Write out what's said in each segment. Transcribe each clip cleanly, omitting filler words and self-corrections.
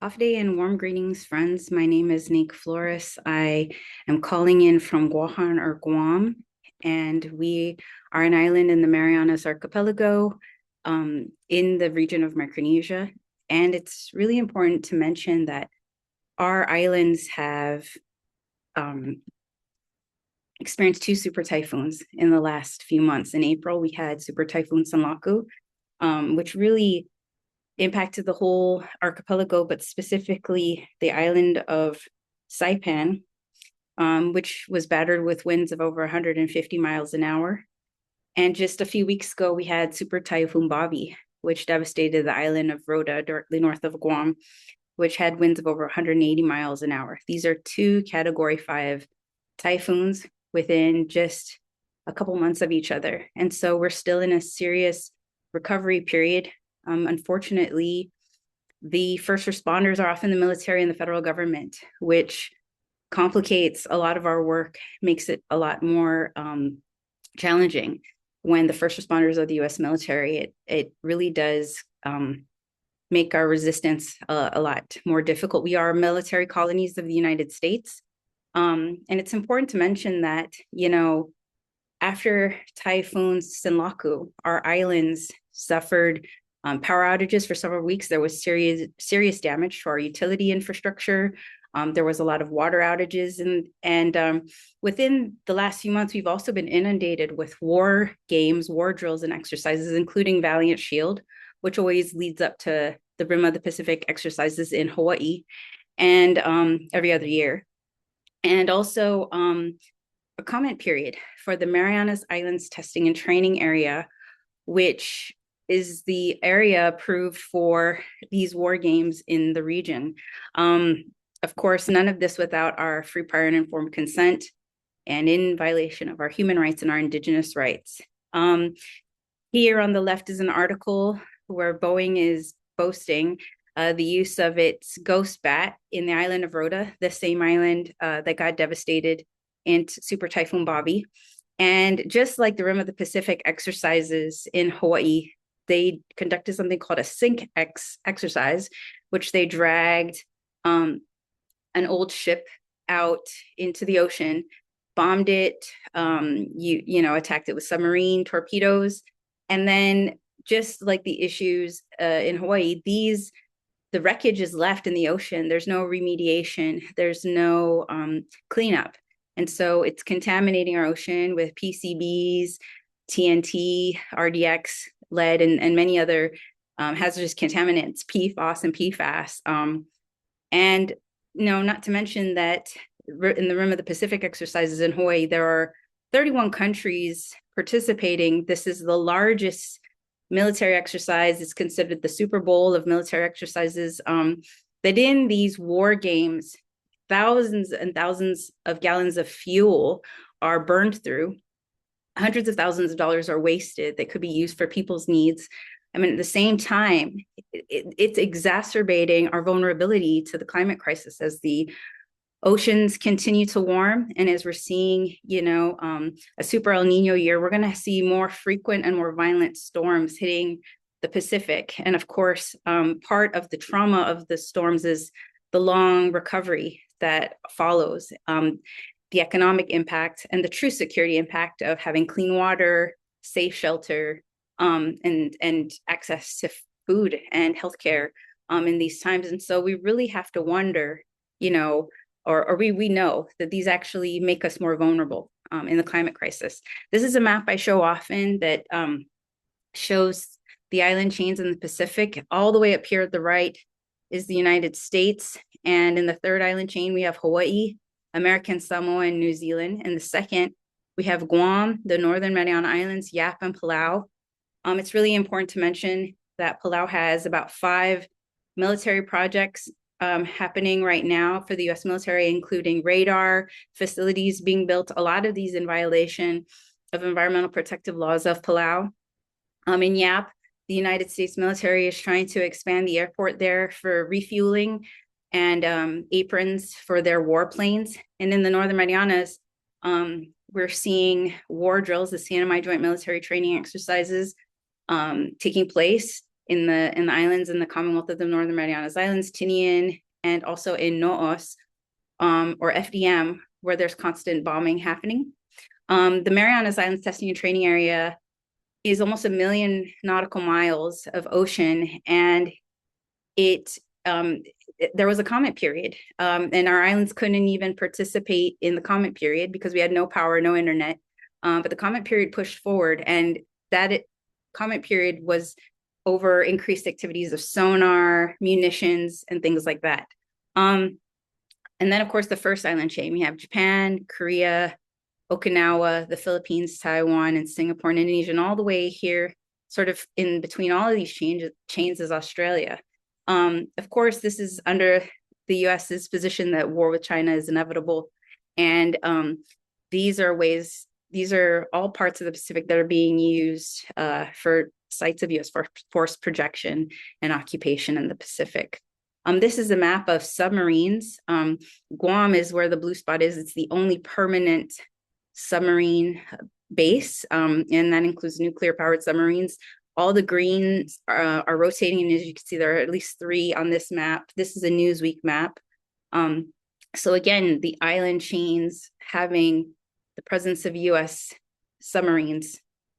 Off day and warm greetings, friends. My name is Naek Flores. I am calling in from Guam or Guam, and we are an island in the Marianas Archipelago in the region of Micronesia. And it's really important to mention that our islands have um, experienced two super typhoons in the last few months. In April, we had Super Typhoon Sanlaku, which really impacted the whole archipelago, but specifically the island of Saipan, which was battered with winds of over 150 miles an hour. And just a few weeks ago, we had Super Typhoon Bobby, which devastated the island of Rota, directly north of Guam, which had winds of over 180 miles an hour. These are two Category 5 typhoons within just a couple months of each other. And so we're still in a serious recovery period. Unfortunately, the first responders are often the military and the federal government, which complicates a lot of our work, makes it a lot more challenging. When the first responders are the US military, it really does make our resistance a lot more difficult. We are military colonies of the United States. And it's important to mention that, after Typhoon Sinlaku, our islands suffered power outages for several weeks. There was serious damage to our utility infrastructure. There was a lot of water outages, and within the last few months, we've also been inundated with war games, war drills, and exercises, including Valiant Shield, which always leads up to the Rim of the Pacific exercises in Hawaii, and every other year. And also a comment period for the Marianas Islands Testing and Training Area, which is the area approved for these war games in the region. Of course, none of this without our free, prior, and informed consent, and in violation of our human rights and our indigenous rights. Here on the left is an article where Boeing is boasting the use of its ghost bat in the island of Rota, the same island that got devastated in Super Typhoon Bobby. And just like the Rim of the Pacific exercises in Hawaii, they conducted something called a sink exercise, which they dragged an old ship out into the ocean, bombed it, attacked it with submarine torpedoes, and then just like the issues in Hawaii, the wreckage is left in the ocean. There's no remediation. There's no cleanup. And so it's contaminating our ocean with PCBs, TNT, RDX, lead, and many other hazardous contaminants, PFOS and PFAS. And not to mention that in the Rim of the Pacific exercises in Hawaii, there are 31 countries participating. This is the largest military exercise. It's considered the Super Bowl of military exercises. That in these war games, thousands and thousands of gallons of fuel are burned through. Hundreds of thousands of dollars are wasted that could be used for people's needs. I mean, at the same time, it's exacerbating our vulnerability to the climate crisis as the oceans continue to warm. And as we're seeing, a super El Nino year, we're going to see more frequent and more violent storms hitting the Pacific. And of course, part of the trauma of the storms is the long recovery that follows, the economic impact and the true security impact of having clean water, safe shelter, and access to food and healthcare in these times. And so we really have to wonder, or we know that these actually make us more vulnerable in the climate crisis. This is a map I show often that shows the island chains in the Pacific. All the way up here at the right is the United States. And in the third island chain, we have Hawaii, American Samoa, and New Zealand. And the second, we have Guam, the Northern Mariana Islands, Yap, and Palau. It's really important to mention that Palau has about 5 military projects happening right now for the U.S. military, including radar facilities being built, a lot of these in violation of environmental protective laws of Palau. In Yap, the United States military is trying to expand the airport there for refueling and aprons for their warplanes. And in the Northern Marianas, we're seeing war drills, the CNMI Joint Military Training Exercises taking place in the islands in the Commonwealth of the Northern Marianas Islands, Tinian, and also in Noos, or FDM, where there's constant bombing happening. The Marianas Islands Testing and Training Area is almost 1 million nautical miles of ocean, and there was a comment period, and our islands couldn't even participate in the comment period because we had no power, no internet. But the comment period pushed forward, and that comment period was over increased activities of sonar, munitions, and things like that. And then, of course, the first island chain, we have Japan, Korea, Okinawa, the Philippines, Taiwan, and Singapore, and Indonesia, and all the way here, sort of in between all of these chains is Australia. Of course, this is under the US's position that war with China is inevitable. And these are all parts of the Pacific that are being used for sites of US force projection and occupation in the Pacific. This is a map of submarines. Guam is where the blue spot is. It's the only permanent submarine base, and that includes nuclear-powered submarines. All the greens are rotating, and as you can see, there are at least 3 on this map. This is a Newsweek map. So again, the island chains having the presence of US submarines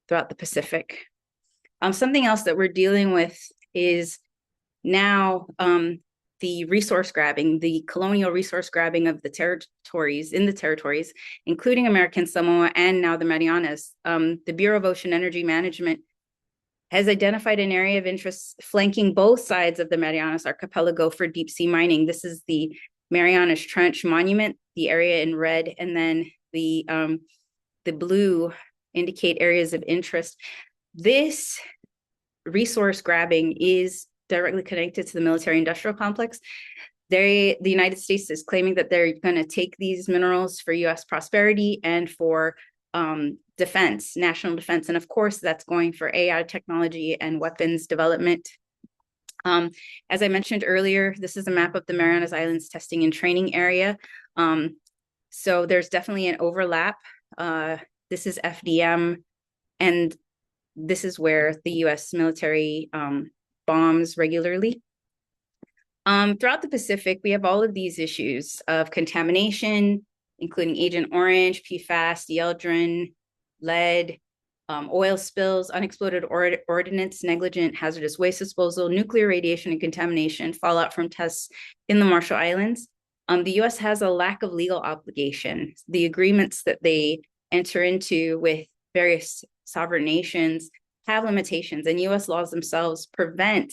throughout the Pacific. Something else that we're dealing with is now the resource grabbing, the colonial resource grabbing of the territories, including American Samoa and now the Marianas. The Bureau of Ocean Energy Management has identified an area of interest flanking both sides of the Marianas Archipelago for deep sea mining. This is the Marianas Trench Monument, the area in red, and then the blue indicate areas of interest. This resource grabbing is directly connected to the military-industrial complex. The United States is claiming that they're going to take these minerals for U.S. prosperity and for defense, national defense. And of course, that's going for AI technology and weapons development. As I mentioned earlier, this is a map of the Marianas Islands Testing and Training Area. So there's definitely an overlap. This is FDM, and this is where the U.S. military bombs regularly. Throughout the Pacific, we have all of these issues of contamination, including Agent Orange, PFAS, dieldrin, lead, oil spills, unexploded ordnance, negligent hazardous waste disposal, nuclear radiation and contamination, fallout from tests in the Marshall Islands. The U.S. has a lack of legal obligation. The agreements that they enter into with various sovereign nations have limitations, and U.S. laws themselves prevent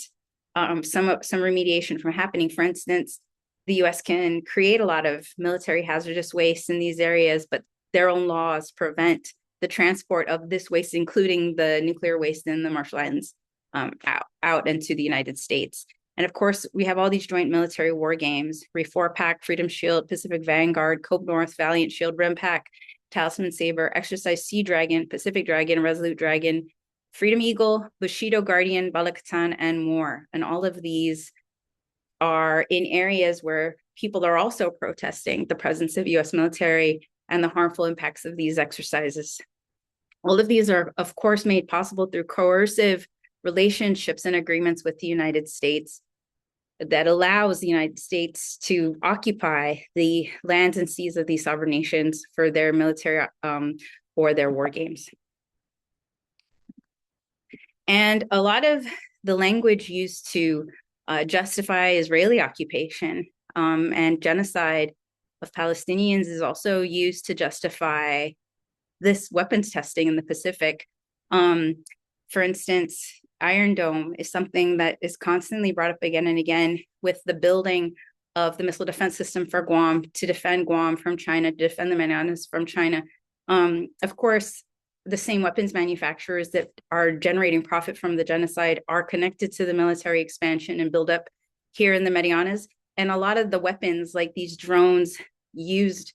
some remediation from happening. For instance, the U.S. can create a lot of military hazardous waste in these areas, but their own laws prevent the transport of this waste, including the nuclear waste in the Marshall Islands, out into the United States. And of course, we have all these joint military war games: RE4PAC, Freedom Shield, Pacific Vanguard, Cope North, Valiant Shield, REMPAC, Talisman Saber, Exercise Sea Dragon, Pacific Dragon, Resolute Dragon, Freedom Eagle, Bushido Guardian, Balakatan, and more. And all of these are in areas where people are also protesting the presence of U.S. military and the harmful impacts of these exercises. All of these are, of course, made possible through coercive relationships and agreements with the United States that allows the United States to occupy the lands and seas of these sovereign nations for their military or their war games. And a lot of the language used to justify Israeli occupation and genocide of Palestinians is also used to justify this weapons testing in the Pacific. For instance, Iron Dome is something that is constantly brought up again and again with the building of the missile defense system for Guam to defend Guam from China, to defend the Marianas from China. Of course, the same weapons manufacturers that are generating profit from the genocide are connected to the military expansion and buildup here in the Marianas. And a lot of the weapons, like these drones used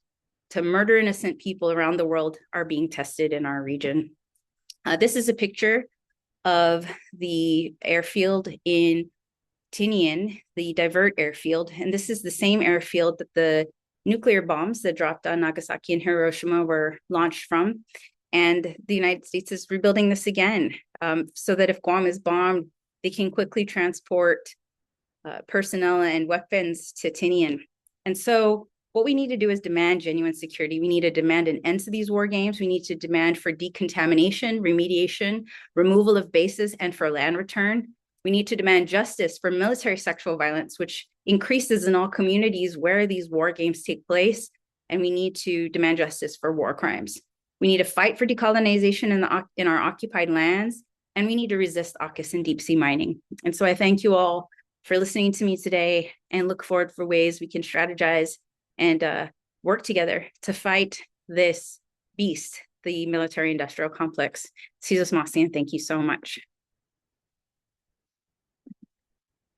to murder innocent people around the world, are being tested in our region. This is a picture of the airfield in Tinian, the Divert airfield. And this is the same airfield that the nuclear bombs that dropped on Nagasaki and Hiroshima were launched from. And the United States is rebuilding this again, so that if Guam is bombed, They can quickly transport personnel and weapons to Tinian. And so what we need to do is demand genuine security. We need to demand an end to these war games. We need to demand for decontamination, remediation, removal of bases, and for land return. We need to demand justice for military sexual violence, which increases in all communities where these war games take place. And we need to demand justice for war crimes. We need to fight for decolonization in our occupied lands, and we need to resist AUKUS and deep sea mining. And so I thank you all for listening to me today and look forward for ways we can strategize and work together to fight this beast, the military industrial complex. Sizos Masi, and thank you so much.